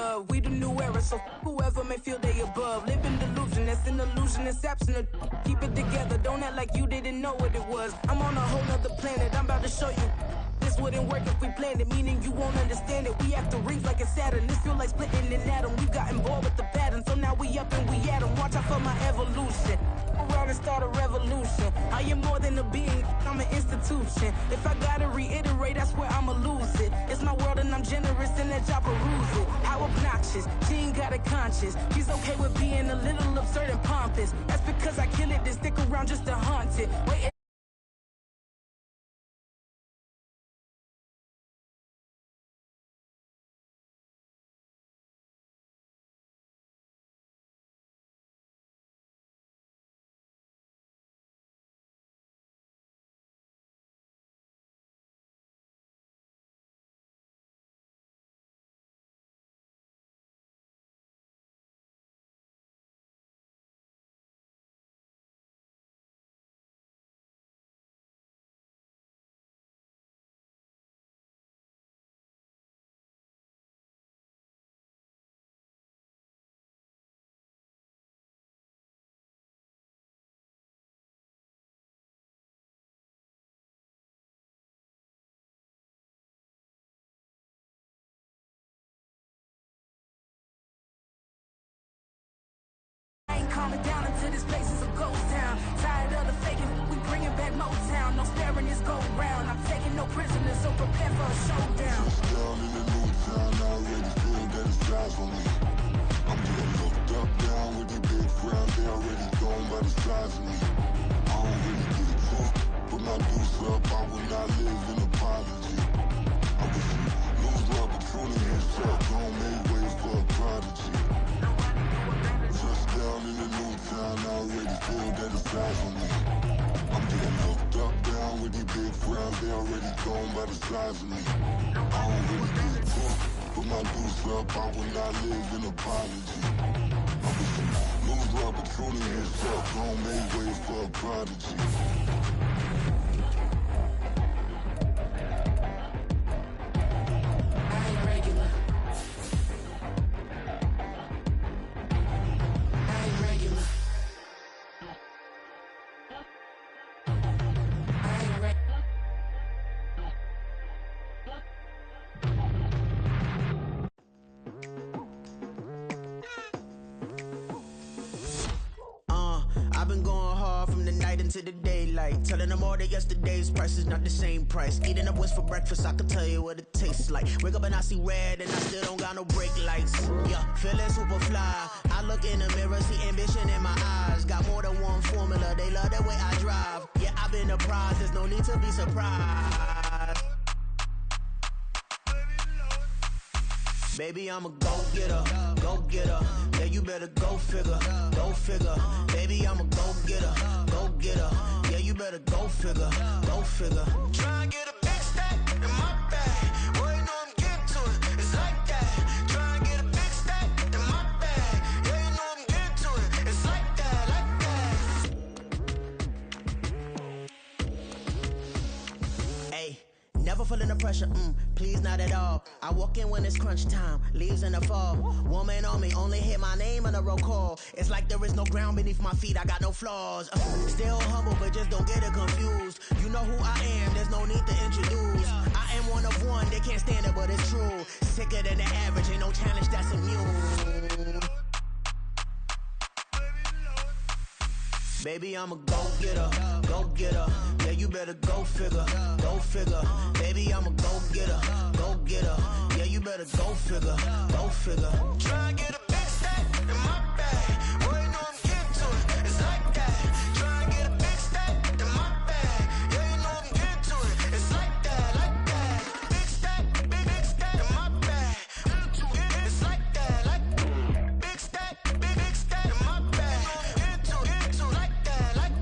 love. We the new era, so whoever may feel they above. Live in delusion, that's an illusion, it's absent. Keep it together, don't act like you didn't know what it was. I'm on a whole nother planet, I'm about to show you. This wouldn't work if we planned it, meaning you won't understand it. We after rings like a Saturn, this feel like splitting an atom. We gotten bored with the pattern, so now we up and we at 'em. Watch out for my evolution. Around and start a revolution. I am more than a being, I'm an institution. If I gotta reiterate, that's where I'ma lose it. It's my world and I'm generous and that y'all peruse it. How obnoxious, she ain't got a conscience. She's okay with being a little absurd and pompous. That's because I kill it, then stick around just to haunt it. Wait. Calming down until this place is a ghost town. Tired of the faking, we bringing back Motown. No sparing this go round. I'm taking no prisoners, so prepare for a showdown. Down in the new town, I already feel that it's eyes on me. I'm getting hooked up down with the big frown. They already gone by the size of me. I don't really get it tough, but my deuce up, I will not live in apology. I wish you lose the opportunity himself. Don't make way for a prodigy. Down in the new town, I already feel that it's eyes on me. I'm getting hooked up down with the big frowns. They already gone by the size of me. I don't really get it tough, but my deuce up, I will not live in apology. I wish you lose the opportunity yourself. Don't make way for a prodigy. I've been going hard from the night into the daylight, telling them all that yesterday's price is not the same price. Eating up what's for breakfast, I can tell you what it tastes like. Wake up and I see red and I still don't got no brake lights. Yeah, feeling super fly. I look in the mirror, see ambition in my eyes. Got more than one formula, they love the way I drive. Yeah, I've been a prize, there's no need to be surprised. Baby, I'm a go-getter, go-getter. Yeah, you better go figure, go figure. Baby, I'm a go-getter, go-getter. Yeah, you better go figure, go figure. Try and get a big stack in my bag. Boy, you know I'm getting to it, it's like that. Try and get a big stack in my bag. Yeah, you know I'm getting to it, it's like that, like that. Hey. Never feeling the pressure, please not at all. I walk in when it's crunch time, leaves in the fall. Woman on me, only hit my name on a roll call. It's like there is no ground beneath my feet, I got no flaws. Still humble, but just don't get it confused. You know who I am, there's no need to introduce. I am one of one, they can't stand it, but it's true. Sicker than the average, ain't no challenge that's immune. Baby, I'm a go-getter, go-getter. Yeah, you better go figure, go figure. Baby, I'm a go-getter, go-getter. Yeah, you better go figure, go figure. Try and get a big stack in my bag. Boy, you know I'm getting to it, it's like that. Try and get a big stack in my bag. Yeah, you know I'm getting to it, it's like that, like that. Big stack in my bag. It's like that, like big stack in my bag. Into like that, like.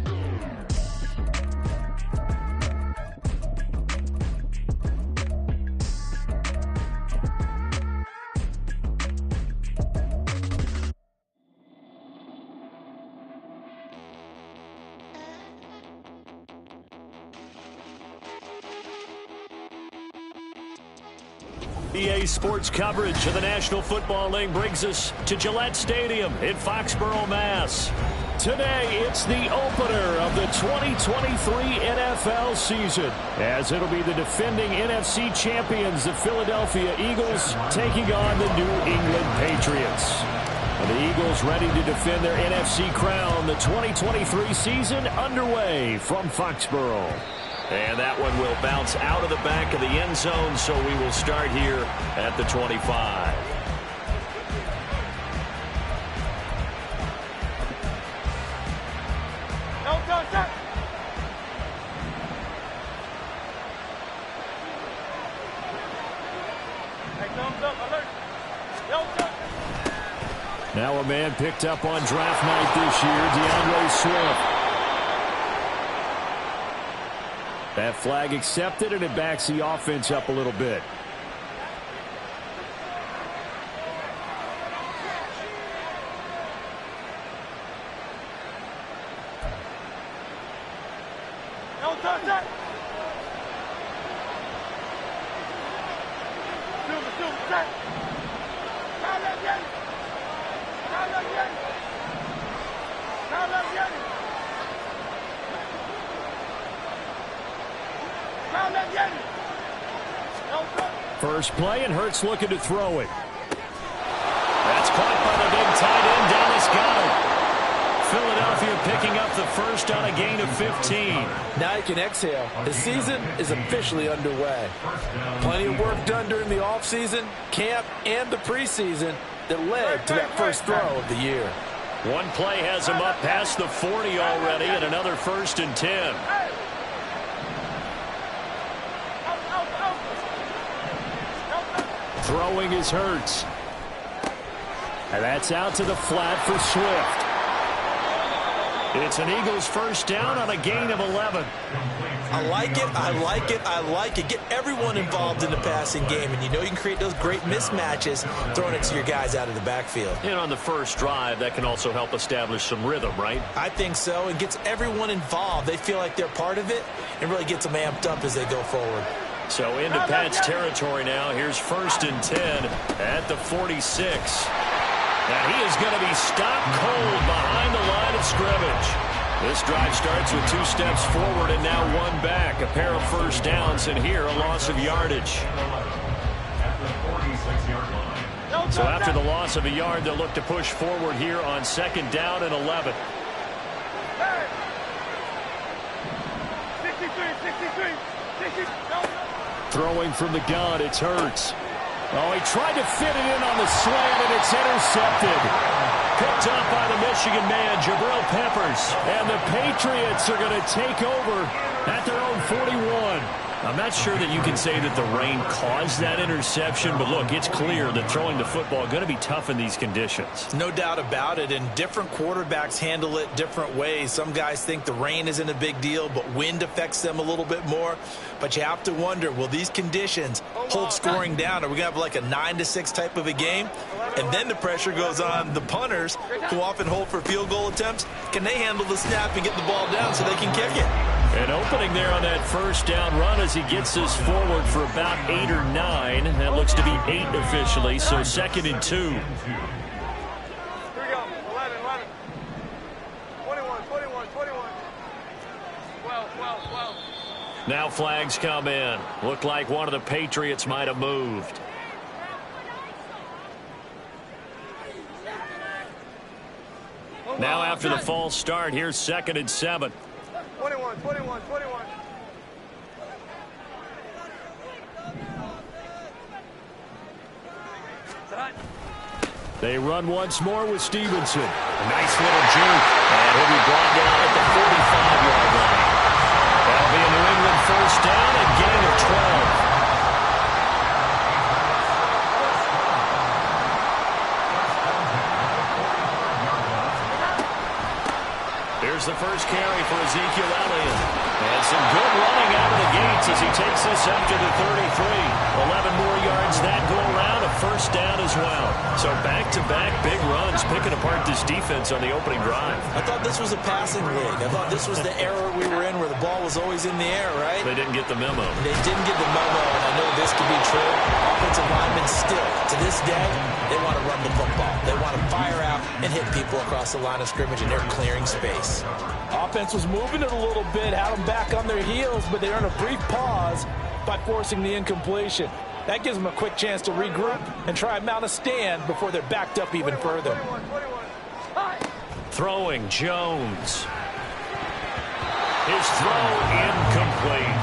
EA Sports coverage of the National Football League brings us to Gillette Stadium in Foxborough, Mass. Today, it's the opener of the 2023 NFL season, as it'll be the defending NFC champions, the Philadelphia Eagles, taking on the New England Patriots. And the Eagles ready to defend their NFC crown. The 2023 season underway from Foxborough. And that one will bounce out of the back of the end zone, so we will start here at the 25. Now a man picked up on draft night this year, DeAndre Swift. That flag accepted, and it backs the offense up a little bit. First play, and Hurts looking to throw it. That's caught by the big tight end. Dallas got it. Philadelphia picking up the first on a gain of 15. Now you can exhale. The season is officially underway. Plenty of work done during the offseason, camp, and the preseason that led to that first throw of the year. One play has him up past the 40 already, and another 1st and 10. Throwing is Hurts. And that's out to the flat for Swift. It's an Eagles first down on a gain of 11. I like it, I like it, I like it. Get everyone involved in the passing game, and you know you can create those great mismatches throwing it to your guys out of the backfield. And on the first drive, that can also help establish some rhythm, right? I think so. It gets everyone involved. They feel like they're part of it and really gets them amped up as they go forward. So into Pat's territory now. Here's 1st and 10 at the 46. And he is going to be stopped cold behind the line of scrimmage. This drive starts with 2 steps forward and now 1 back. A pair of first downs, and here a loss of yardage. So after the loss of a yard, they'll look to push forward here on 2nd down and 11. 63. Throwing from the gun, it's Hurts. Oh, he tried to fit it in on the slant, and it's intercepted. Picked up by the Michigan man, Jabril Peppers. And the Patriots are going to take over at their own 41. I'm not sure that you can say that the rain caused that interception, but look, it's clear that throwing the football is going to be tough in these conditions. No doubt about it, and different quarterbacks handle it different ways. Some guys think the rain isn't a big deal, but wind affects them a little bit more. But you have to wonder, will these conditions hold scoring down? Are we going to have like a 9-6 type of a game? And then the pressure goes on the punters, who often hold for field goal attempts. Can they handle the snap and get the ball down so they can kick it? An opening there on that first down run as he gets this forward for about 8 or 9. That looks to be 8 officially, so 2nd and 2. Here we go. 11. 21. 12. Now flags come in. Looked like one of the Patriots might have moved. Now after the false start, here's 2nd and 7. 21. They run once more with Stevenson. A nice little juke. And he'll be brought down at the 45-yard line. That'll be a New England first down and gain of 12. Here's the first carry for Ezekiel Elliott. And some good running out of the gates as he takes this up to the 33. 11 more yards that go around, a first down as well. So back-to-back big runs, picking apart this defense on the opening drive. I thought this was a passing league. I thought this was the era we were in where the ball was always in the air, right? They didn't get the memo. They didn't get the memo, and I know this could be true. Offensive linemen still, to this day, they want to run the football. They want to fire out and hit people across the line of scrimmage, and they're clearing space. Offense was moving it a little bit, had them back on their heels, but they earned a brief pause by forcing the incompletion. That gives them a quick chance to regroup and try and mount a stand before they're backed up even further. Throwing Jones. His throw incomplete.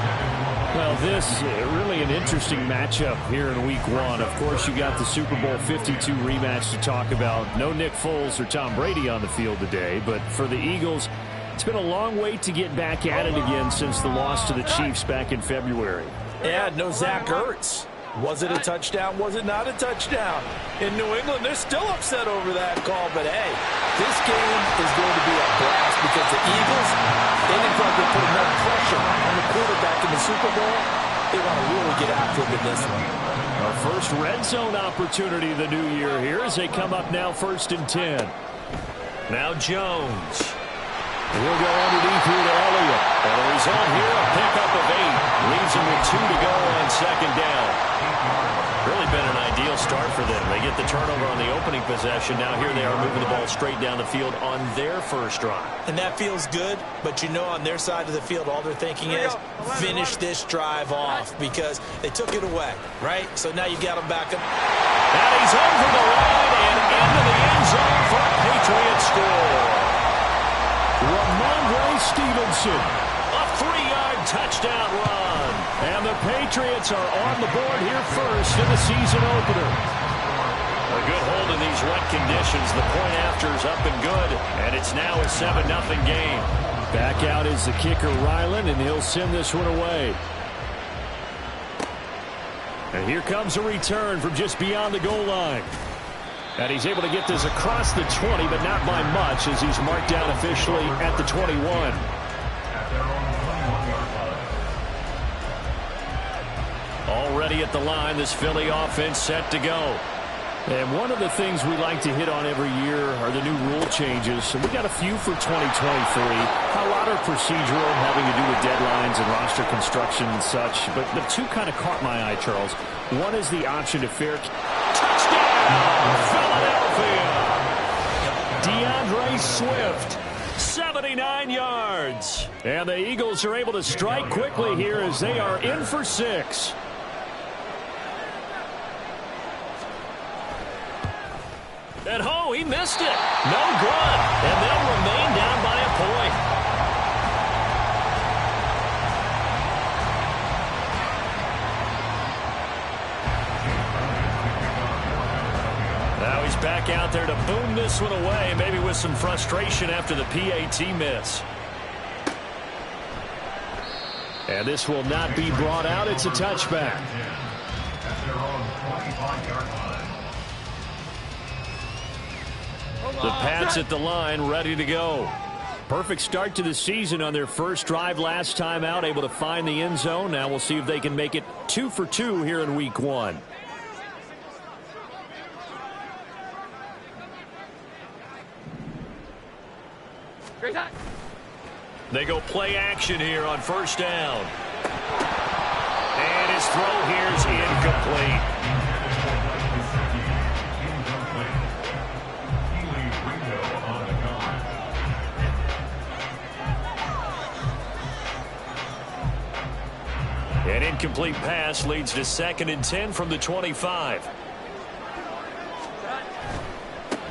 Well, this really an interesting matchup here in week one. Of course, you got the Super Bowl 52 rematch to talk about. No Nick Foles or Tom Brady on the field today, but for the Eagles, it's been a long wait to get back at it again since the loss to the Chiefs back in February. Yeah, no Zach Ertz. Was it a touchdown? Was it not a touchdown? In New England, they're still upset over that call. But, hey, this game is going to be a blast because the Eagles, they didn't feel like they're putting enough pressure on the quarterback in the Super Bowl. They want to really get after him in this one. Our first red zone opportunity of the new year here as they come up now 1st and 10. Now Jones. We'll go underneath here to Elliott. And the result here, a pickup of 8. Leaves him with 2 to go on 2nd down. Really been an ideal start for them. They get the turnover on the opening possession. Now here they are moving the ball straight down the field on their first drive. And that feels good, but you know on their side of the field, all they're thinking is finish this drive off because they took it away, right? So now you got them back up. And he's over the line and into the end zone for a Patriot score. Ramondre Stevenson, a 3-yard touchdown run. And the Patriots are on the board here first in the season opener. A good hold in these wet conditions. The point after is up and good, and it's now a 7-0 game. Back out is the kicker, Ryland, and he'll send this one away. And here comes a return from just beyond the goal line. And he's able to get this across the 20, but not by much as he's marked down officially at the 21. Already at the line, this Philly offense set to go. And one of the things we like to hit on every year are the new rule changes. So we got a few for 2023. A lot are procedural, having to do with deadlines and roster construction and such. But the 2 kind of caught my eye, Charles. One is the option to fair... Touchdown, Philadelphia! DeAndre Swift, 79 yards. And the Eagles are able to strike quickly here as they are in for 6. And oh, he missed it. No good. And they'll remain down by a point. Now he's back out there to boom this one away, maybe with some frustration after the PAT miss. And this will not be brought out. It's a touchback. The Pats at the line, ready to go. Perfect start to the season on their first drive last time out, able to find the end zone. Now we'll see if they can make it 2 for 2 here in week 1. They go play action here on 1st down. And his throw here is incomplete. An incomplete pass leads to 2nd and 10 from the 25.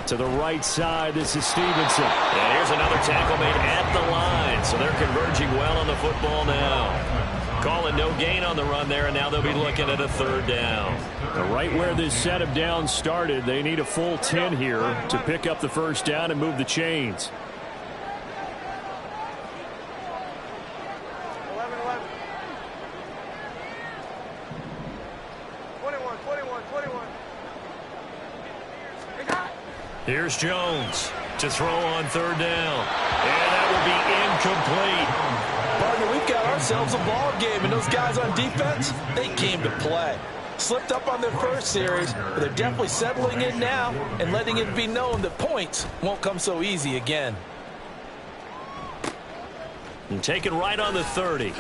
To the right side, this is Stevenson. And here's another tackle made at the line. So they're converging well on the football now. Calling no gain on the run there, and now they'll be looking at a 3rd down. Right where this setup down started, they need a full 10 here to pick up the 1st down and move the chains. 11-11. 21. Here's Jones to throw on 3rd down. And that will be incomplete. Partner, we've got ourselves a ball game, and those guys on defense, they came to play. Slipped up on their first series, but they're definitely settling in now and letting it be known that points won't come so easy again. And taken right on the 30.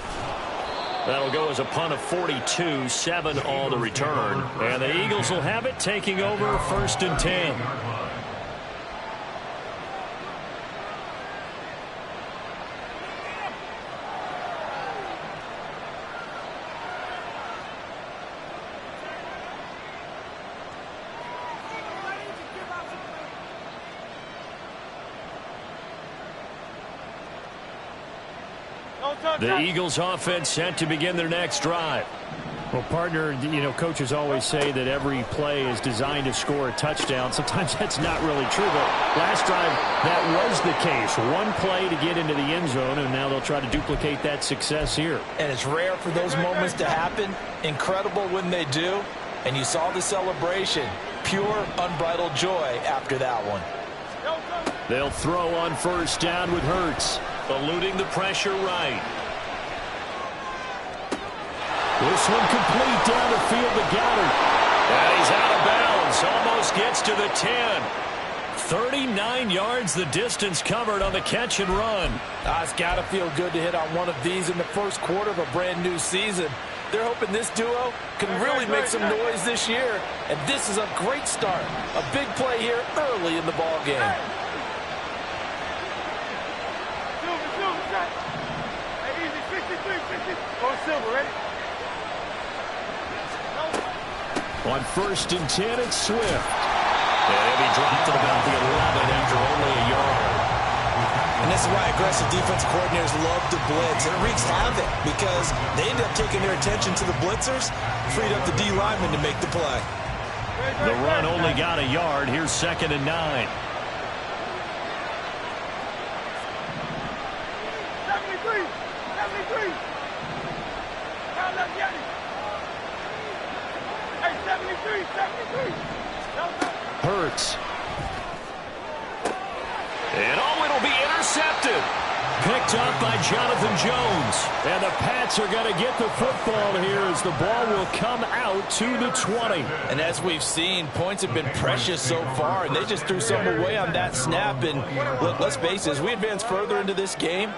That'll go as a punt of 42, 7 on the return. And the Eagles will have it, taking over 1st and 10. The Eagles offense set to begin their next drive. Well, partner, you know, coaches always say that every play is designed to score a touchdown. Sometimes that's not really true, but last drive that was the case. One play to get into the end zone, and now they'll try to duplicate that success here. And it's rare for those moments to happen. Incredible when they do. And you saw the celebration. Pure, unbridled joy after that one. They'll throw on 1st down with Hurts, eluding the pressure right. This one complete down the field to Goddard. And he's out of bounds. Almost gets to the 10. 39 yards the distance covered on the catch and run. It's got to feel good to hit on one of these in the first quarter of a brand new season. They're hoping this duo can really make some noise this year. And this is a great start. A big play here early in the ball game. Hey, easy, 63, 60. Go Silver, ready? On 1st and 10, it's Swift. And he'll be dropped at about the 11 after only a yard. And this is why aggressive defensive coordinators love to blitz. And it wreaks havoc because they end up taking their attention to the blitzers, freed up the D lineman to make the play. The run only got a yard. Here's 2nd and 9. 73, 73. Now let's get it. Hey, 73, 73. Hurts. And it'll be intercepted. Picked up by Jonathan Jones. And the Pats are going to get the football here as the ball will come out to the 20. And as we've seen, points have been precious so far, and they just threw some away on that snap. And look, let's face it, as we advance further into this game,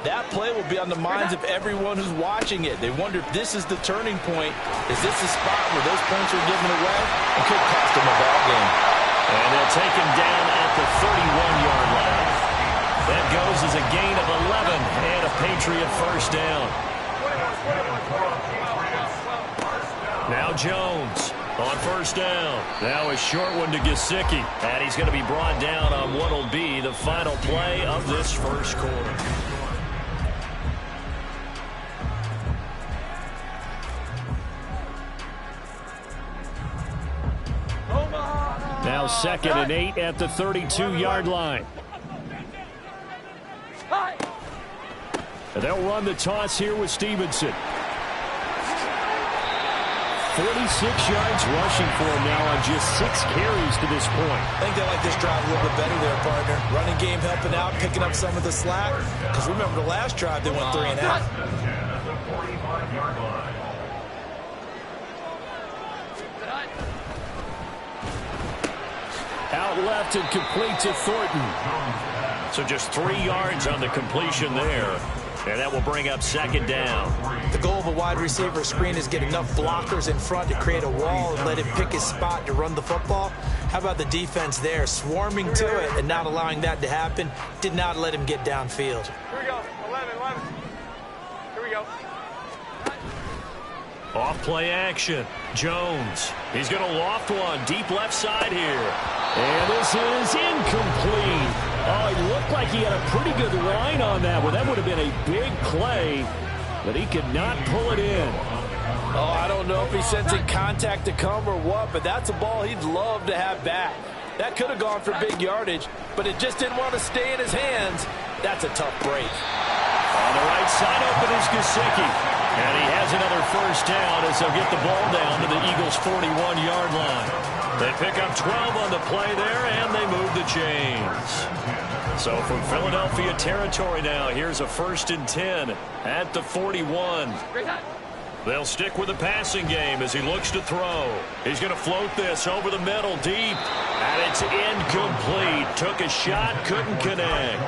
that play will be on the minds of everyone who's watching it. They wonder if this is the turning point. Is this the spot where those points are given away? It could cost them a ball game. And they'll take him down at the 31-yard line. That goes as a gain of 11 and a Patriot 1st down. Now Jones on 1st down. Now a short one to Gesicki. And he's going to be brought down on what will be the final play of this first quarter. Now 2nd and 8 at the 32-yard line. And they'll run the toss here with Stevenson. 46 yards rushing for him now on just 6 carries to this point. I think they like this drive a little bit better there, partner. Running game helping out, picking up some of the slack. Because remember, the last drive they went 3 and out. Out left and complete to Thornton. So just 3 yards on the completion there. And that will bring up 2nd down. The goal of a wide receiver screen is get enough blockers in front to create a wall and let him pick his spot to run the football. How about the defense there, swarming to it and not allowing that to happen? Did not let him get downfield. Here we go, 11. Here we go. Off play action. Jones. He's going to loft one deep left side here. And this is incomplete. Oh, it looked like he had a pretty good line on that one. That would have been a big play, but he could not pull it in. Oh, I don't know if he's sensing contact to come or what, but that's a ball he'd love to have back. That could have gone for big yardage, but it just didn't want to stay in his hands. That's a tough break. On the right side open is Gesicki. And he has another 1st down as they'll get the ball down to the Eagles' 41-yard line. They pick up 12 on the play there, and they move the chains. So from Philadelphia territory now, here's a 1st and 10 at the 41. They'll stick with the passing game as he looks to throw. He's going to float this over the middle deep. And it's incomplete. Took a shot, couldn't connect.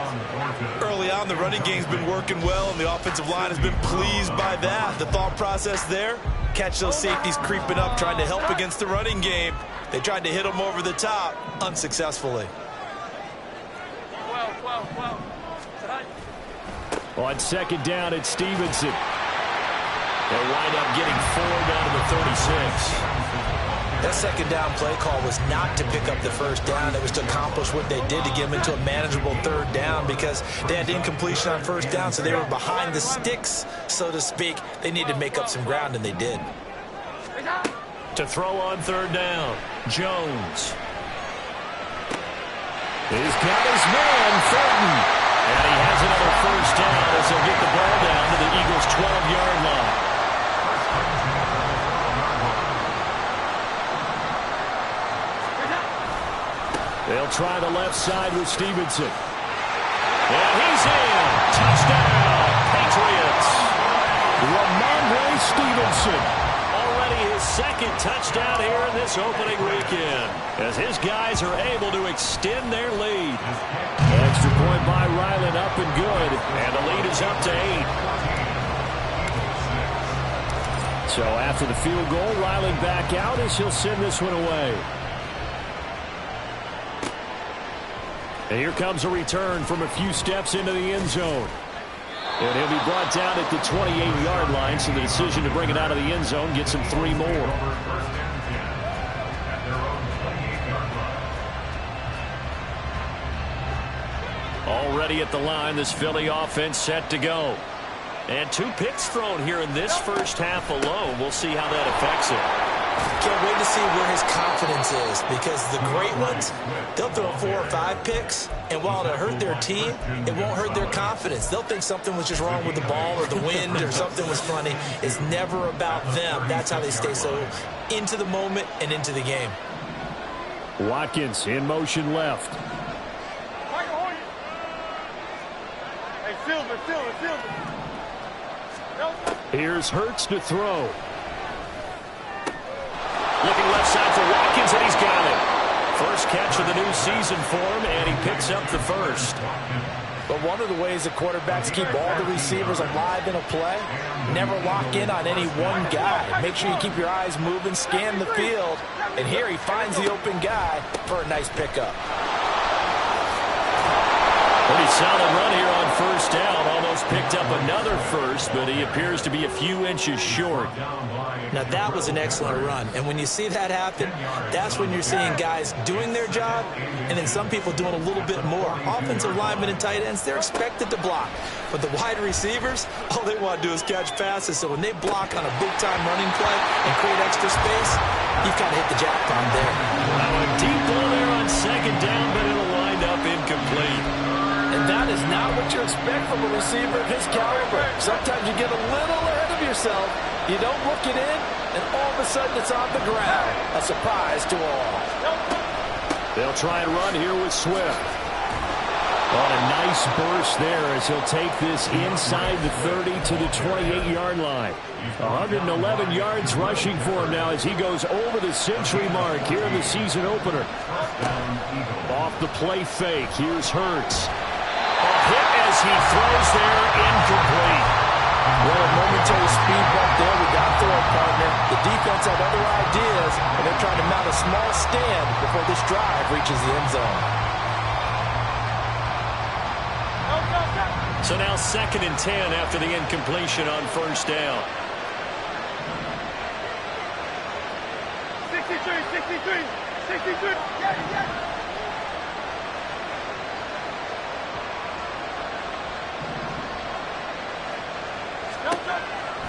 Early on, the running game's been working well, and the offensive line has been pleased by that. The thought process there, catch those safeties creeping up, trying to help against the running game. They tried to hit them over the top, unsuccessfully. On 2nd down, it's Stevenson. They'll wind up getting 4 down to the 36. That 2nd down play call was not to pick up the 1st down. It was to accomplish what they did to get them into a manageable 3rd down because they had incompletion on 1st down, so they were behind the sticks, so to speak. They needed to make up some ground, and they did. To throw on 3rd down, Jones. He's got his man, Thornton. And he has another 1st down as he'll get the ball down to the Eagles' 12-yard line. They'll try the left side with Stevenson. And he's in. Touchdown, Patriots. Ramondre Stevenson. Already his 2nd touchdown here in this opening weekend, as his guys are able to extend their lead. Extra point by Ryland, up and good, and the lead is up to 8. So after the field goal, Ryland back out as he'll send this one away. And here comes a return from a few steps into the end zone. And he'll be brought down at the 28-yard line, so the decision to bring it out of the end zone gets him 3 more. Already at the line, this Philly offense set to go. And 2 picks thrown here in this first half alone. We'll see how that affects it. Can't wait to see where his confidence is, because the great ones, they'll throw 4 or 5 picks, and while it'll hurt their team, it won't hurt their confidence. They'll think something was just wrong with the ball or the wind or something was funny. It's never about them. That's how they stay so into the moment and into the game. Watkins in motion left. Hey, Silver. Here's Hurts to throw. Looking left side for Watkins, and he's got it. First catch of the new season for him, and he picks up the 1st. But one of the ways the quarterbacks keep all the receivers alive in a play, never lock in on any one guy. Make sure you keep your eyes moving, scan the field, and here he finds the open guy for a nice pickup. Pretty solid run here on 1st down. Almost picked up another 1st, but he appears to be a few inches short. Now, that was an excellent run. And when you see that happen, that's when you're seeing guys doing their job and then some people doing a little bit more. Offensive linemen and tight ends, they're expected to block. But the wide receivers, all they want to do is catch passes. So when they block on a big-time running play and create extra space, you've got to hit the jackpot there. Now a deep ball there on 2nd down, but it'll wind up incomplete. And that is not what you expect from a receiver of his caliber. Sometimes you get a little ahead of yourself. You don't look it in, and all of a sudden it's on the ground. A surprise to all. They'll try and run here with Swift. On a nice burst there as he'll take this inside the 30 to the 28-yard line. 111 yards rushing for him now as he goes over the century mark here in the season opener. Off the play fake, here's Hurts. Hit as he throws there, incomplete. Well, a momentary speed bump there. We got through it, partner. The defense had other ideas, and they're trying to mount a small stand before this drive reaches the end zone. So now 2nd and 10 after the incompletion on 1st down. 63. Yeah.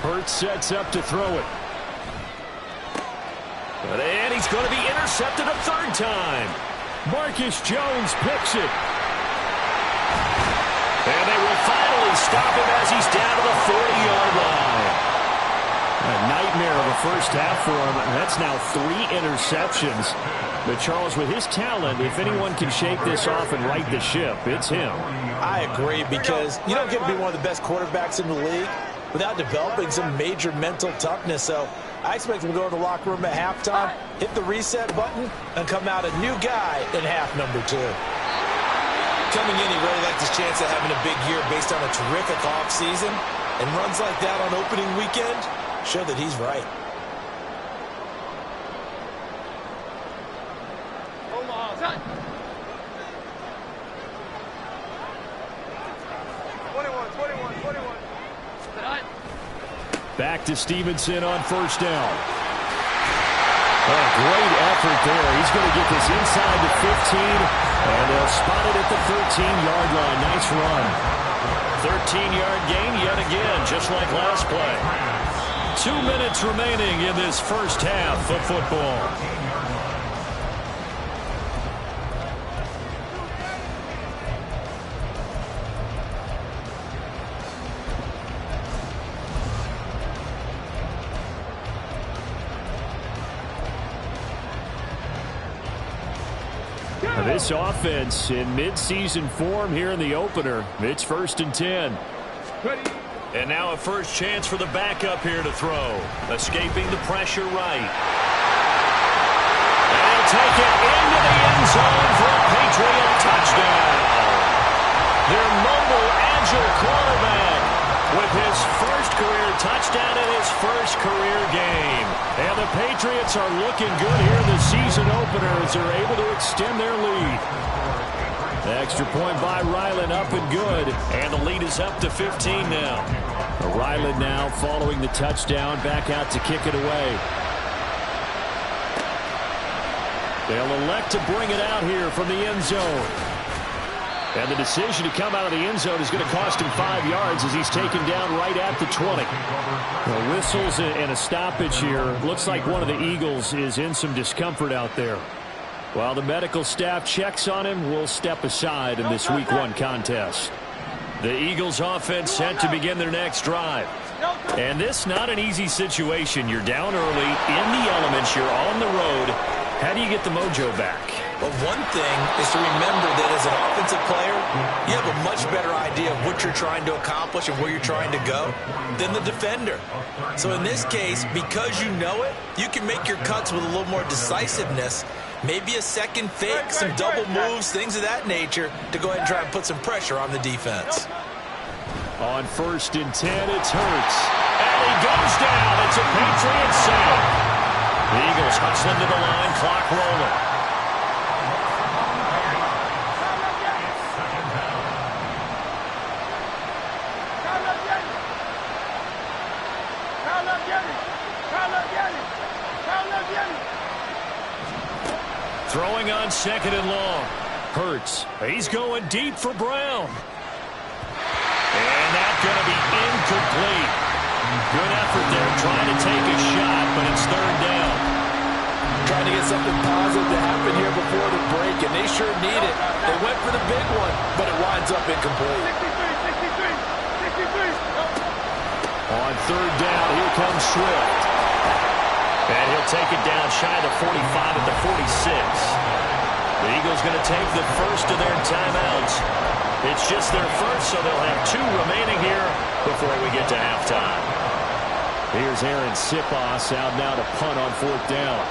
Hurts sets up to throw it. And he's going to be intercepted a 3rd time. Marcus Jones picks it. And they will finally stop him as he's down to the 40-yard line. A nightmare of a first half for him. That's now 3 interceptions. But Charles, with his talent, if anyone can shake this off and right the ship, it's him. I agree, because you don't get to be one of the best quarterbacks in the league without developing some major mental toughness. So I expect him to go to the locker room at halftime, hit the reset button, and come out a new guy in half number 2. Coming in, he really liked his chance of having a big year based on a terrific offseason, and runs like that on opening weekend show that he's right. Back to Stevenson on first down. Oh, great effort there. He's going to get this inside the 15, and they'll spot it at the 13-yard line. Nice run. 13-yard gain yet again, just like last play. 2 minutes remaining in this first half of football. This offense in midseason form here in the opener. It's 1st and 10. And now a first chance for the backup here to throw. Escaping the pressure right. And he'll take it into the end zone for a Patriot touchdown. Their mobile, agile quarterback with his first career touchdown in his first career game. And the Patriots are looking good here in the season opener as they're able to extend their lead. The extra point by Ryland up and good. And the lead is up to 15 now. Ryland now following the touchdown, back out to kick it away. They'll elect to bring it out here from the end zone. And the decision to come out of the end zone is going to cost him 5 yards as he's taken down right at the 20. Well, whistles and a stoppage here. Looks like one of the Eagles is in some discomfort out there. While the medical staff checks on him, we'll step aside in this Week 1 contest. The Eagles offense set to begin their next drive. And this not an easy situation. You're down early, in the elements, you're on the road. How do you get the mojo back? Well, one thing is to remember that as an offensive player, you have a much better idea of what you're trying to accomplish and where you're trying to go than the defender. So in this case, because you know it, you can make your cuts with a little more decisiveness, maybe a second fake, some double moves, things of that nature, to go ahead and try and put some pressure on the defense. On 1st and 10, it's Hurts. And he goes down. It's a Patriot sack. The Eagles hustling to the line, clock rolling. Throwing on 2nd and long. Hurts. He's going deep for Brown. And that's going to be incomplete. Good effort there trying to take a shot, but it's 3rd down. Trying to get something positive to happen here before the break, and they sure need it. They went for the big one, but it winds up incomplete. 63. On 3rd down, here comes Swift. And he'll take it down shy of the 45 at the 46. The Eagles going to take the first of their timeouts. It's just their first, so they'll have 2 remaining here before we get to halftime. Here's Aaron Sipos out now to punt on 4th down.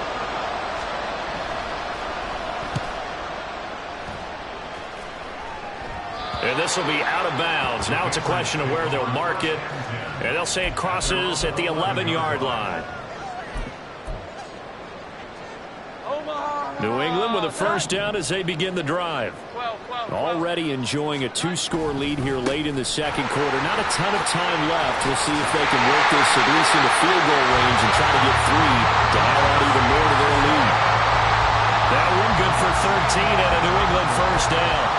And this will be out of bounds. Now it's a question of where they'll mark it. And they'll say it crosses at the 11-yard line. New England with a first down as they begin the drive. Already enjoying a 2-score lead here late in the 2nd quarter. Not a ton of time left. We'll see if they can work this at least into field goal range and try to get 3 to add on even more to their lead. That one good for 13 and a New England first down.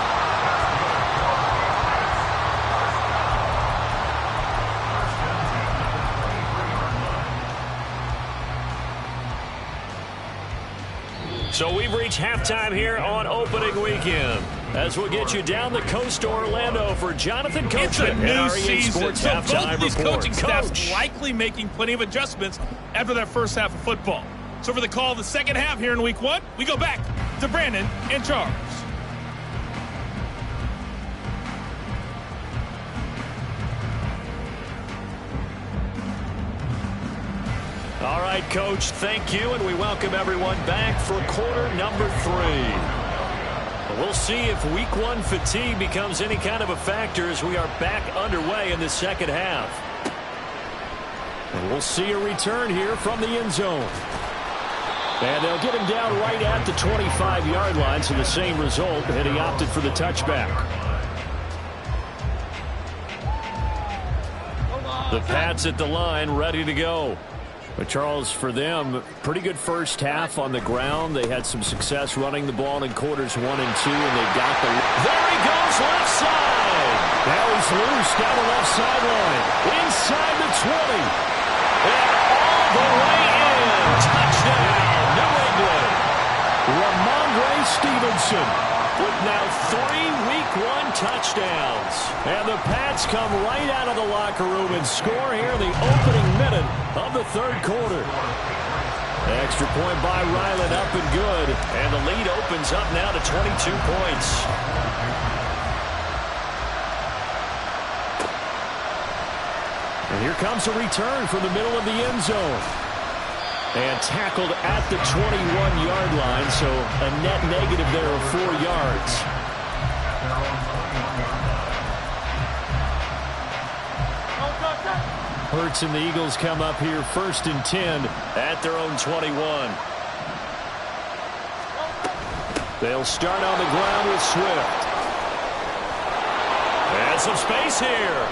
So we've we've reached halftime here on opening weekend. As we'll get you down the coast to Orlando for Jonathan Coachman. It's a new season, Sports so halftime both of these report. coaching staffs likely making plenty of adjustments after that first half of football. So for the call of the second half here in week 1, we go back to Brandon and Charles. All right, Coach, thank you, and we welcome everyone back for quarter number 3. We'll see if week 1 fatigue becomes any kind of a factor as we are back underway in the second half. And we'll see a return here from the end zone. And they'll get him down right at the 25-yard line, so the same result, and he opted for the touchback. The Pats at the line, ready to go. But Charles, for them, pretty good first half on the ground. They had some success running the ball in quarters 1 and 2, and they got the... There he goes, left side! Now he's loose down the left sideline. Inside the 20. And all the way in. Touchdown, New England. Ramondre Stevenson with now 3 week 1 touchdowns. And the Pats come right out of the locker room and score here in the opening minute of the third quarter. Extra point by Ryland, up and good. And the lead opens up now to 22 points. And here comes a return from the middle of the end zone. And tackled at the 21-yard line, so a net negative there of 4 yards. Hurts and the Eagles come up here 1st and 10 at their own 21. They'll start on the ground with Swift. And some space here.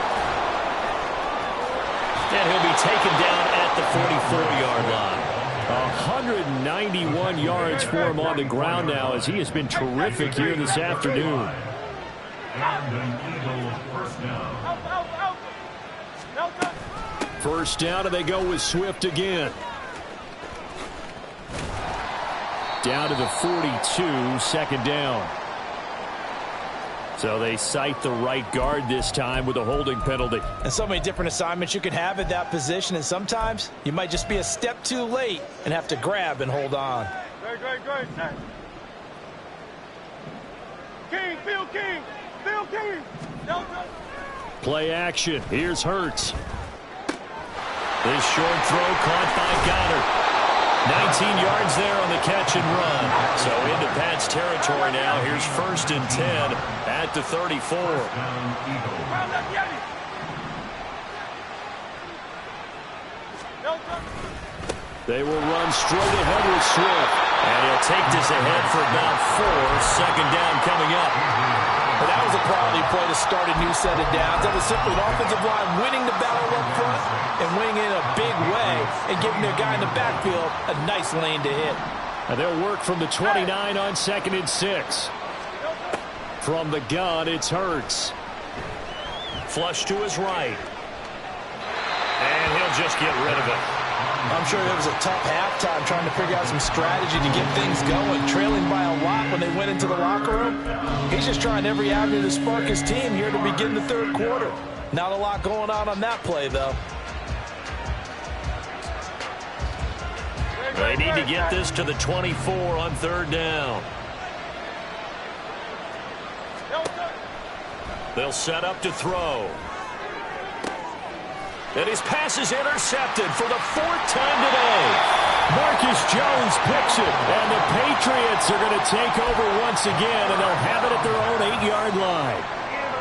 And he'll be taken down at the 44-yard line. 191 yards for him on the ground now, as he has been terrific here this afternoon. First down, and they go with Swift again. Down to the 42, second down. So they cite the right guard this time with a holding penalty. And so many different assignments you can have at that position, and sometimes you might just be a step too late and have to grab and hold on. Great, set. King, Phil King. Play action. Here's Hurts. This short throw caught by Goddard. 19 yards there on the catch and run. So into Pat's territory now. Here's 1st and 10 at the 34. They will run straight ahead with Swift. And he'll take this ahead for about 4. Second down coming up. But that was a quality play to start a new set of downs. That was simply an offensive line winning the battle up front and winning in a big way and giving their guy in the backfield a nice lane to hit. And they'll work from the 29 on 2nd and 6. From the gun, it's Hurts. Flush to his right. And he'll just get rid of it. I'm sure it was a tough halftime trying to figure out some strategy to get things going, trailing by a lot when they went into the locker room. He's just trying every avenue to spark his team here to begin the third quarter. Not a lot going on that play, though. They need to get this to the 24 on 3rd down. They'll set up to throw. And his pass is intercepted for the 4th time today. Marcus Jones picks it, and the Patriots are going to take over once again, and they'll have it at their own 8-yard line.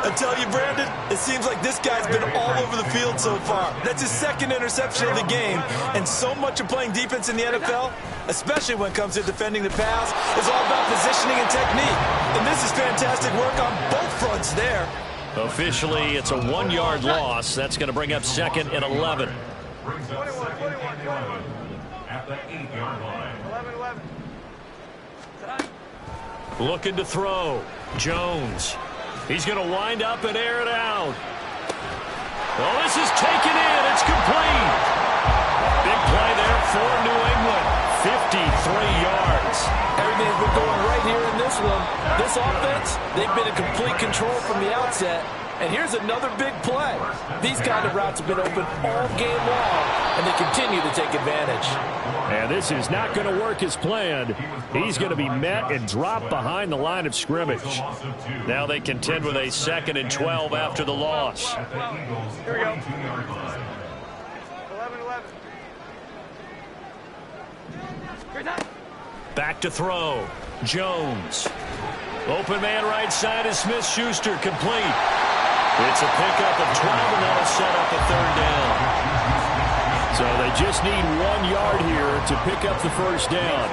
I tell you, Brandon, it seems like this guy's been all over the field so far. That's his 2nd interception of the game, and so much of playing defense in the NFL, especially when it comes to defending the pass, is all about positioning and technique. And this is fantastic work on both fronts there. Officially, it's a 1-yard loss. That's going to bring up 2nd and 11. At the 8-yard line. 11. Looking to throw. Jones. He's going to wind up and air it out. Oh, this is taken in. It's complete. Big play there for New England. 53 yards. Every everything's been going right here in this one. This offense, they've been in complete control from the outset. And here's another big play. These kind of routes have been open all game long, and they continue to take advantage. And this is not going to work as planned. He's going to be met and dropped behind the line of scrimmage. Now they contend with a 2nd and 12 after the loss. Here we go. 11-11. Back to throw. Jones. Open man right side is Smith-Schuster, complete. It's a pickup of 12, and that'll set up a 3rd down. So they just need 1 yard here to pick up the 1st down.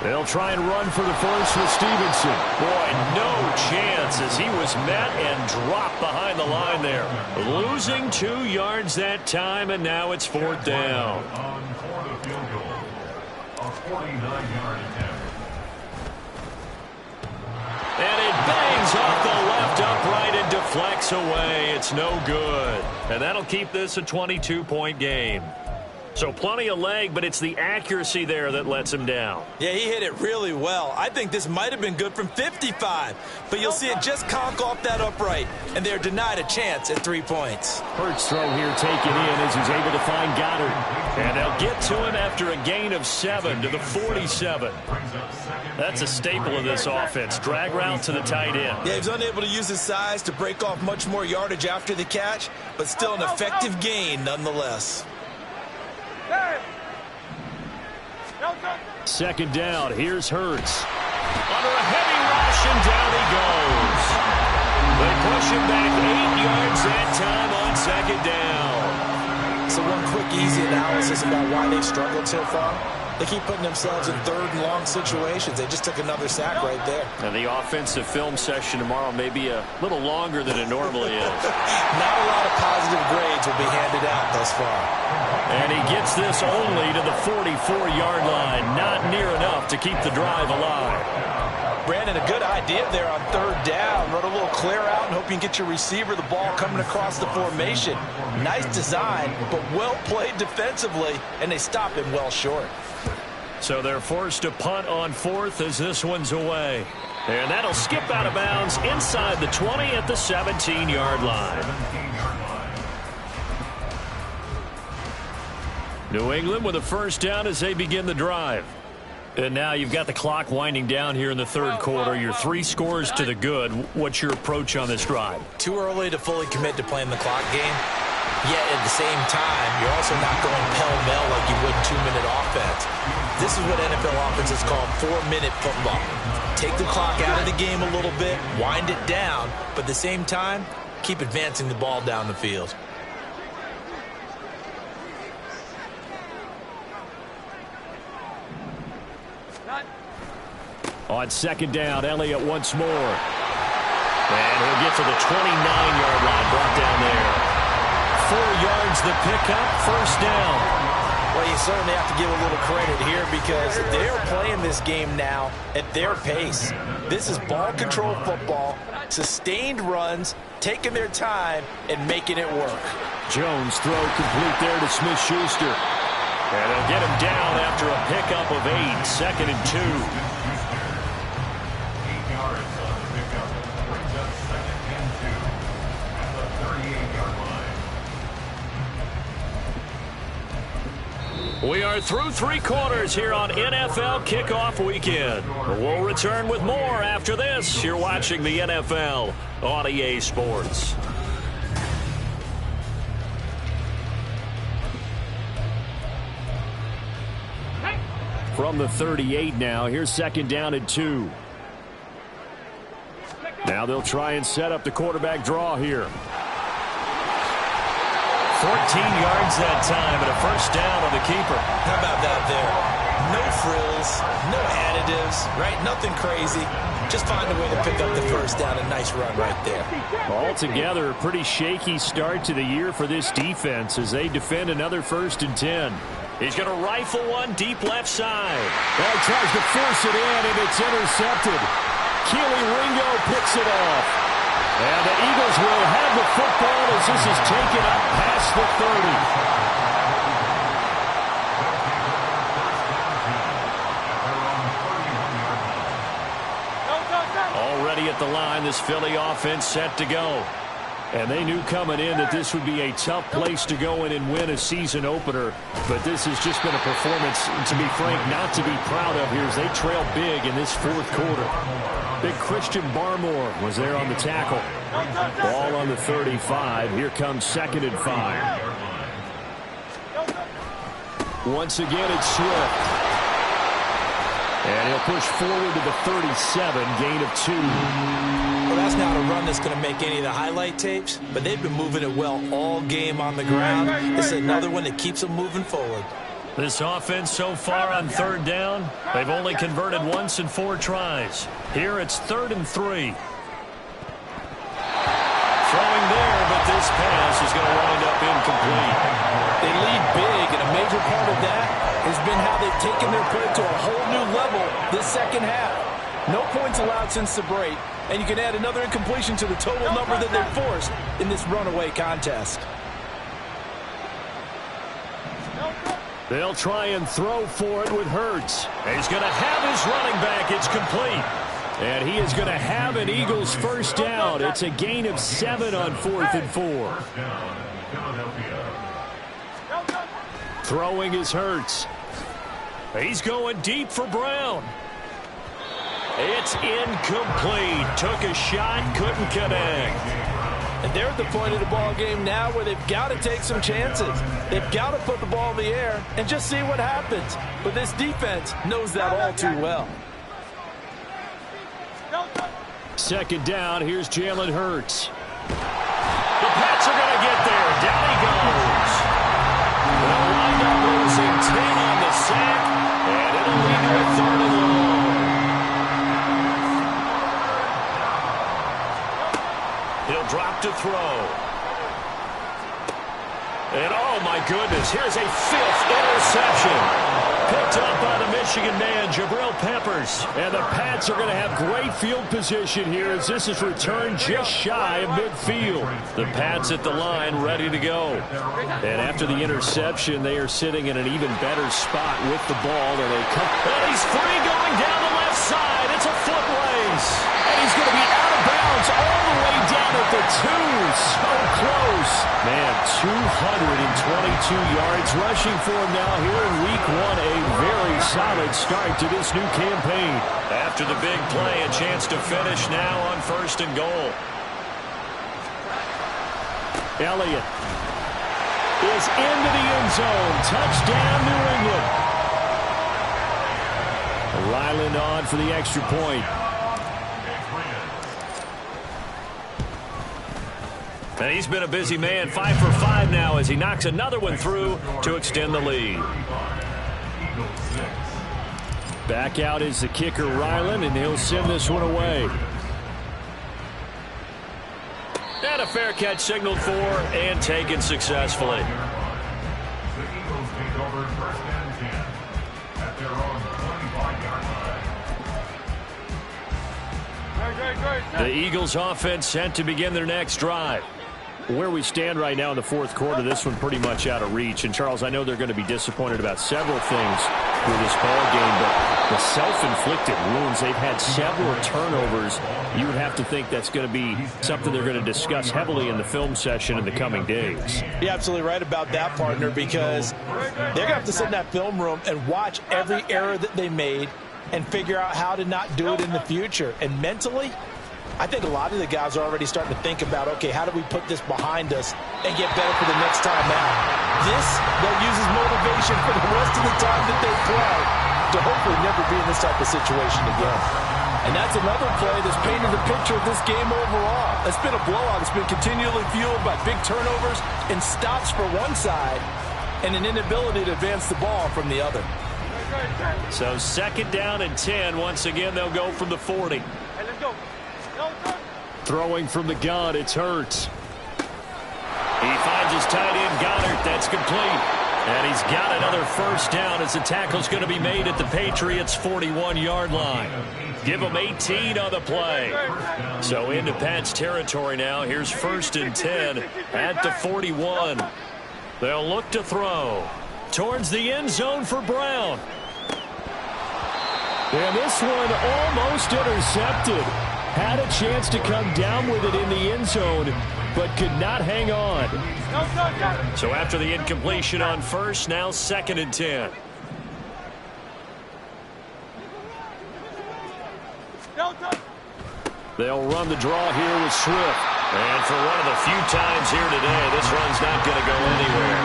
They'll try and run for the 1st with Stevenson. Boy, no chance as he was met and dropped behind the line there. Losing 2 yards that time, and now it's 4th down. And it bangs off the left upright and deflects away. It's no good. And that'll keep this a 22-point game. So plenty of leg, but it's the accuracy there that lets him down. Yeah, he hit it really well. I think this might have been good from 55. But you'll see it just conk off that upright. And they're denied a chance at 3 points. Hurts throw here taken in as he's able to find Goddard. And they'll get to him after a gain of 7 to the 47. That's a staple of this offense. Drag route to the tight end. Yeah, he's unable to use his size to break off much more yardage after the catch, but still an effective gain nonetheless. 2nd down. Here's Hurts. Under a heavy rush, and down he goes. They push him back 8 yards that time on 2nd down. So one quick, easy analysis about why they've struggled so far. They keep putting themselves in 3rd and long situations. They just took another sack right there. And the offensive film session tomorrow may be a little longer than it normally is. Not a lot of positive grades will be handed out thus far. And he gets this only to the 44-yard line. Not near enough to keep the drive alive. Brandon, a good idea there on 3rd down. Run a little clear out and hope you can get your receiver the ball coming across the formation. Nice design, but well played defensively, and they stop him well short. So they're forced to punt on 4th as this one's away. And that'll skip out of bounds inside the 20 at the 17-yard line. New England with a 1st down as they begin the drive. And now you've got the clock winding down here in the 3rd quarter. You're 3 scores to the good. What's your approach on this drive? Too early to fully commit to playing the clock game. Yet at the same time, you're also not going pell-mell like you would in 2-minute offense. This is what NFL offenses call 4-minute football. Take the clock out of the game a little bit, wind it down, but at the same time, keep advancing the ball down the field. On 2nd down, Elliott once more. And he'll get to the 29-yard line, brought down there. 4 yards the pickup, 1st down. Well, you certainly have to give a little credit here because they're playing this game now at their pace. This is ball control football, sustained runs, taking their time, and making it work. Jones throw complete there to Smith-Schuster. And they'll get him down after a pickup of 8, 2nd and 2. We are through 3 quarters here on NFL Kickoff Weekend. We'll return with more after this. You're watching the NFL on EA Sports. From the 38 now, here's 2nd down and 2. Now they'll try and set up the quarterback draw here. 14 yards that time and a 1st down on the keeper. How about that there? No frills, no additives, right? Nothing crazy. Just find a way to pick up the 1st down. A nice run right there. Altogether, a pretty shaky start to the year for this defense as they defend another 1st and 10. He's going to rifle one deep left side. Well, he tries to force it in, and it's intercepted. Keely Ringo picks it off. And the Eagles will have the football as this is taken up past the 30. the line. This Philly offense set to go. And they knew coming in that this would be a tough place to go in and win a season opener. But this has just been a performance, to be frank, not to be proud of here as they trail big in this fourth quarter. Big Christian Barmore was there on the tackle. Ball on the 35. Here comes 2nd and 5. Once again, it's Swift. And he'll push forward to the 37, gain of 2. Well, that's not a run that's going to make any of the highlight tapes, but they've been moving it well all game on the ground. This is another one that keeps them moving forward. This offense so far on 3rd down, they've only converted once in 4 tries. Here it's 3rd and 3. Throwing there, but this pass is going to wind up incomplete. They lead big, and a major part of that has been how they've taken their play to a whole new level this second half. No points allowed since the break, and you can add another incompletion to the total number that they've forced in this runaway contest. They'll try and throw for it with Hurts. He's going to have his running back. It's complete. And he is going to have an Eagles first down. It's a gain of 7 on 4th and 4. Throwing is Hurts. He's going deep for Brown. It's incomplete. Took a shot, couldn't connect. And they're at the point of the ball game now where they've got to take some chances. They've got to put the ball in the air and just see what happens. But this defense knows that all too well. 2nd down, here's Jalen Hurts. The Pats are going to get there. Down he goes. They'll wind up losing 10 on the sack, and it'll lead to a 3rd and long. He'll drop to throw. And oh my goodness, here's a 5th interception. Picked up by the Michigan man, Jabril Peppers. And the Pats are going to have great field position here as this is returned just shy of midfield. The Pats at the line ready to go. And after the interception, they are sitting in an even better spot with the ball. And they come. And he's free going down the left side. It's a foot race. And he's going to be out of bounds all the way down at the 2. So close. Man, 222 yards rushing for him now here in week 1. A very solid start to this new campaign. After the big play, a chance to finish now on 1st and goal. Elliott is into the end zone. Touchdown, New England. Ryland on for the extra point. And he's been a busy man. 5 for 5 now as he knocks another one through to extend the lead. Back out is the kicker, Ryland, and he'll send this one away. And a fair catch signaled for and taken successfully. The Eagles offense set to begin their next drive. Where we stand right now in the 4th quarter, this one pretty much out of reach. And, Charles, I know they're going to be disappointed about several things with this ball game, but the self-inflicted wounds, they've had several turnovers. You would have to think that's going to be something they're going to discuss heavily in the film session in the coming days. You're absolutely right about that, partner, because they're going to have to sit in that film room and watch every error that they made and figure out how to not do it in the future. And mentally, I think a lot of the guys are already starting to think about, okay, how do we put this behind us and get better for the next time out? This, they'll use as motivation for the rest of the time that they play to hopefully never be in this type of situation again. And that's another play that's painted the picture of this game overall. It's been a blowout. It's been continually fueled by big turnovers and stops for one side and an inability to advance the ball from the other. So 2nd down and 10. Once again, they'll go from the 40. Hey, let's go. Throwing from the gun, it's Hurts. He finds his tight end, Goddard. That's complete. And he's got another first down as the tackle's going to be made at the Patriots' 41-yard line. Give them 18 on the play. So into Pat's territory now. Here's 1st and 10 at the 41. They'll look to throw towards the end zone for Brown. And this one almost intercepted. Had a chance to come down with it in the end zone, but could not hang on. So after the incompletion on first, now 2nd and 10. They'll run the draw here with Swift. And for one of the few times here today, this run's not going to go anywhere.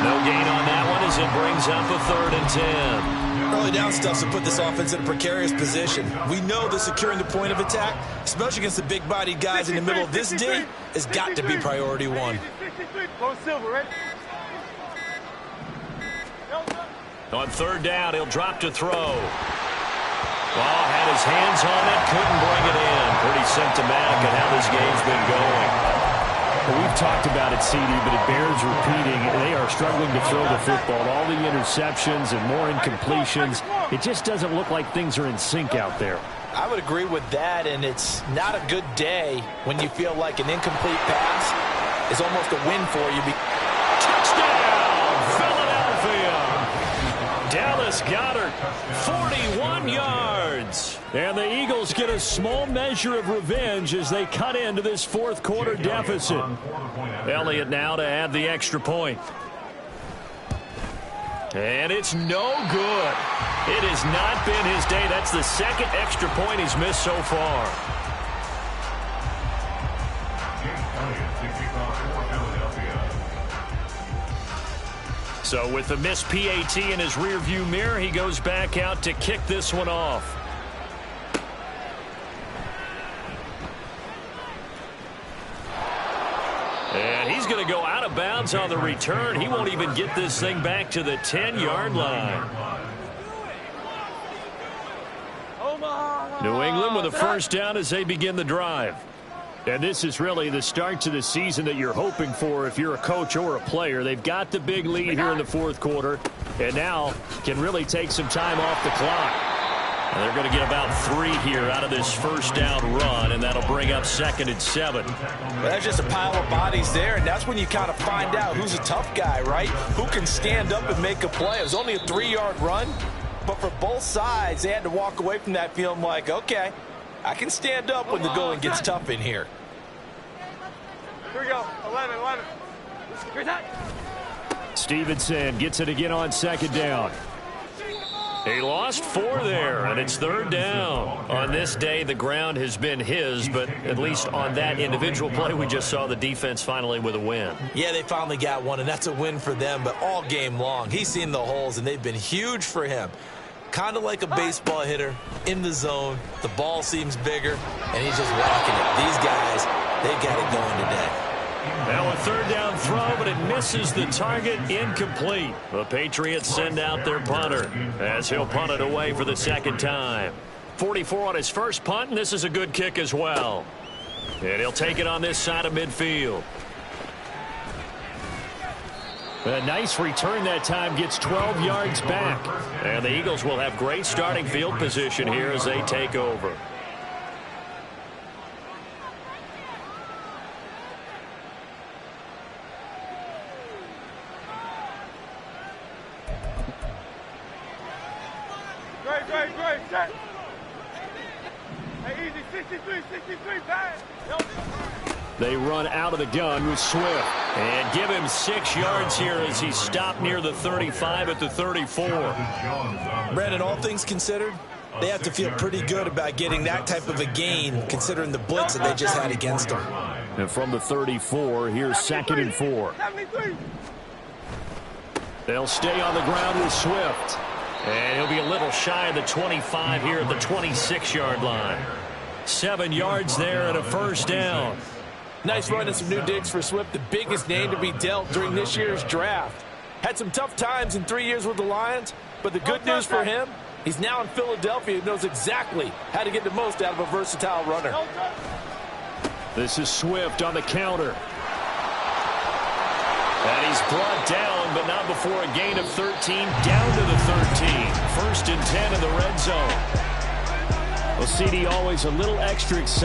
No gain on that one as it brings up a 3rd and 10. Early down stuff to put this offense in a precarious position. We know that securing the point of attack, especially against the big-bodied guys in the middle of this D, has got to be priority one. On 3rd down, he'll drop to throw. Ball had his hands on it, couldn't bring it in. Pretty symptomatic of how this game's been going. Well, we've talked about it, CD, but it bears repeating. They are struggling to throw the football. All the interceptions and more incompletions. It just doesn't look like things are in sync out there. I would agree with that, and it's not a good day when you feel like an incomplete pass is almost a win for you. Touchdown, Philadelphia! Dallas Goedert, 41 yards. And the Eagles get a small measure of revenge as they cut into this 4th quarter deficit. Elliott now to add the extra point. And it's no good. It has not been his day. That's the 2nd extra point he's missed so far. So with the missed PAT in his rearview mirror, he goes back out to kick this one off. And he's going to go out of bounds on the return. He won't even get this thing back to the 10-yard line. New England with a 1st down as they begin the drive. And this is really the start to the season that you're hoping for if you're a coach or a player. They've got the big lead here in the 4th quarter, and now can really take some time off the clock. And they're going to get about 3 here out of this 1st down run, and that'll bring up 2nd and 7. Well, there's just a pile of bodies there, and that's when you kind of find out who's a tough guy, right? Who can stand up and make a play. It was only a 3-yard run, but for both sides, they had to walk away from that feeling like, okay, I can stand up when the going gets tough in here. Here we go. 11. Here's that. Stevenson gets it again on 2nd down. He lost 4 there, and it's 3rd down. On this day, the ground has been his, but at least on that individual play, we just saw the defense finally with a win. Yeah, they finally got one, and that's a win for them, but all game long, he's seen the holes, and they've been huge for him. Kind of like a baseball hitter in the zone. The ball seems bigger, and he's just walking it. These guys, they've got it going today. Now a 3rd down throw, but it misses the target, incomplete. The Patriots send out their punter as he'll punt it away for the 2nd time. 44 on his first punt, and this is a good kick as well. And he'll take it on this side of midfield. A nice return that time, gets 12 yards back. And the Eagles will have great starting field position here as they take over. Great. Set. Hey, easy. 63. Pass. They run out of the gun with Swift. And give him 6 yards here as he stopped near the 35 at the 34. Brandon, all things considered, they have to feel pretty good about getting that type of a gain considering the blitz that they just had against them. And from the 34, here's 2nd and 4. They'll stay on the ground with Swift. And he'll be a little shy of the 25 here at the 26-yard line. 7 yards there and a 1st down. Nice run and some new digs for Swift, the biggest name to be dealt during this year's draft. Had some tough times in 3 years with the Lions, but the good news for him, he's now in Philadelphia and knows exactly how to get the most out of a versatile runner. This is Swift on the counter. And he's brought down, but not before a gain of 13, down to the 13. 1st and 10 in the red zone. Well, CD, always a little extra exciting.